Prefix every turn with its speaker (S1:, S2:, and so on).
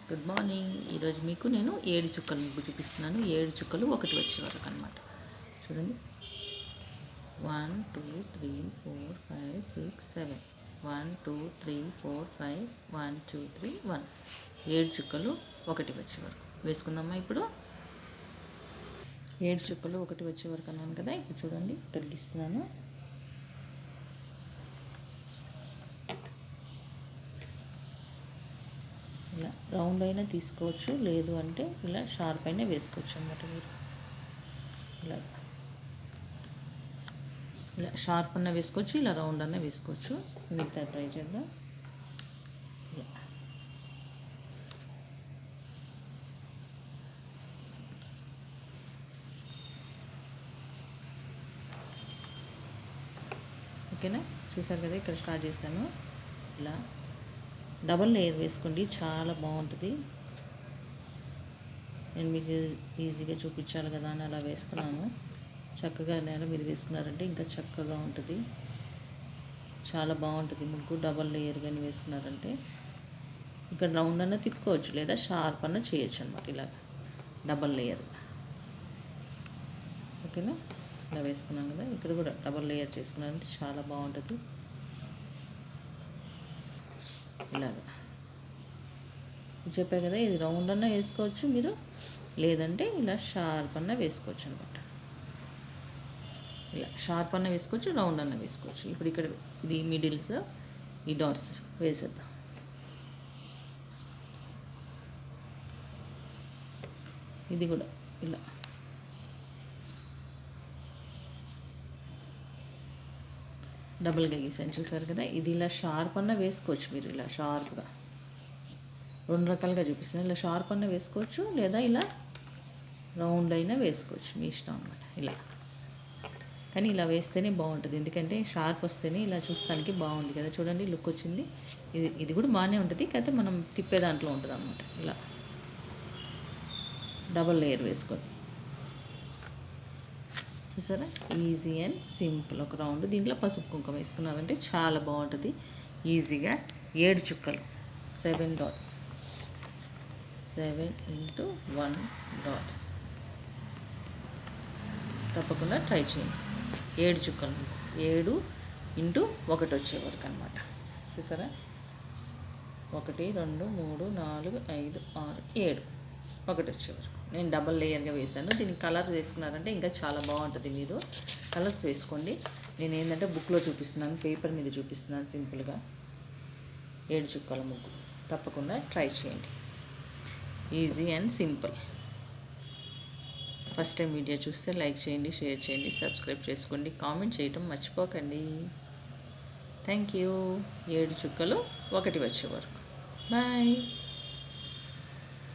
S1: Good morning. ఈరోజు మీకు నేను 7 చుక్కల ముగ్గు చూపిస్తున్నాను. 7 చుక్కలు ఒకటి వచ్చే వరకు అనమాట. చూడండి, 1 2 3 4 5 6 7 1 2 3 4 5 1 2 3 1 7 చుక్కలు ఒకటి వచ్చే వరకు వేసుకుందామా. ఇప్పుడు 7 చుక్కలు ఒకటి వచ్చే వరకు అన్నాను కదా. ఇప్పుడు చూడండి, తొలగిస్తున్నాను. ఇలా రౌండ్ అయినా తీసుకోవచ్చు, లేదు అంటే ఇలా షార్ప్ అయినా వేసుకోవచ్చు అన్నమాట. మీరు ఇలా ఇలా షార్ప్ అన్న వేసుకోవచ్చు, ఇలా రౌండ్ అన్న వేసుకోవచ్చు. మిగతా ట్రై చేద్దాం. ఇలా ఓకేనా. చూసారు కదా, ఇక్కడ స్టార్ట్ చేశాను. ఇలా డబల్ లేయర్ వేసుకోండి, చాలా బాగుంటుంది. నేను మీకు ఈజీగా చూపించాలి కదా అని అలా వేస్తున్నాను. చక్కగా నేల మీద వేసుకున్నారంటే ఇంకా చక్కగా ఉంటుంది, చాలా బాగుంటుంది ముగ్గు. డబల్ లేయర్ కానీ వేసుకున్నారంటే ఇక్కడ రౌండ్ అన్న తిప్పుకోవచ్చు, లేదా షార్ప్ అన్న చేయొచ్చు అనమాట. ఇలా డబల్ లేయర్. ఓకేనా, ఇలా వేసుకున్నాను కదా. ఇక్కడ కూడా డబల్ లేయర్ చేసుకున్నారంటే చాలా బాగుంటుంది. ఇలాగా చెప్పా కదా, ఇది రౌండ్ అన్న వేసుకోవచ్చు మీరు, లేదంటే ఇలా షార్ప్ అన్న వేసుకోవచ్చు అనమాట. ఇలా షార్ప్ అన్న వేసుకోవచ్చు, రౌండ్ అన్న వేసుకోవచ్చు. ఇప్పుడు ఇక్కడ ఇది మిడిల్స్, ఈ డాట్స్ వేసేద్దాం. ఇది కూడా ఇలా డబుల్గా గీసాను, చూసారు కదా. ఇది ఇలా షార్ప్ అన్న వేసుకోవచ్చు మీరు, ఇలా షార్ప్గా. రెండు రకాలుగా చూపిస్తున్నాను. ఇలా షార్ప్ అన్న వేసుకోవచ్చు, లేదా ఇలా రౌండ్ అయినా వేసుకోవచ్చు, మీ ఇష్టం అన్నమాట. ఇలా కానీ ఇలా వేస్తేనే బాగుంటుంది, ఎందుకంటే షార్ప్ వస్తేనే ఇలా చూస్తానికి బాగుంది కదా. చూడండి, లుక్ వచ్చింది. ఇది కూడా బాగానే ఉంటుంది, కాకపోతే మనం తిప్పే దాంట్లో ఉంటుంది అన్నమాట. ఇలా డబల్ లేయర్ వేసుకొని చూసారా, ఈజీ అండ్ సింపుల్. ఒక రౌండ్ దీంట్లో పసుపు కుంకుమ వేసుకున్నారంటే చాలా బాగుంటుంది. ఈజీగా 7 చుక్కలు, 7 డాట్స్, 7 × 1 డాట్స్. తప్పకుండా ట్రై చేయండి. 7 చుక్కలు, 7 × 1 వచ్చే వరకు అనమాట. చూసారా, 1 2 3 4 5 6 7 1 వచ్చే వరకు నేను డబల్ లేయర్గా వేసాను. దీనికి కలర్ వేసుకున్నారంటే ఇంకా చాలా బాగుంటుంది. మీరు కలర్స్ వేసుకోండి. నేను ఏంటంటే బుక్లో చూపిస్తున్నాను, పేపర్ మీద చూపిస్తున్నాను సింపుల్గా. 7 చుక్కల ముగ్గు తప్పకుండా ట్రై చేయండి. Easy and simple. First time video చూస్తే లైక్ చేయండి, షేర్ చేయండి, సబ్స్క్రైబ్ చేసుకోండి, కామెంట్ చేయటం మర్చిపోకండి. Thank you. 7 చుక్కలు ఒకటి వచ్చే వరకు. బాయ్.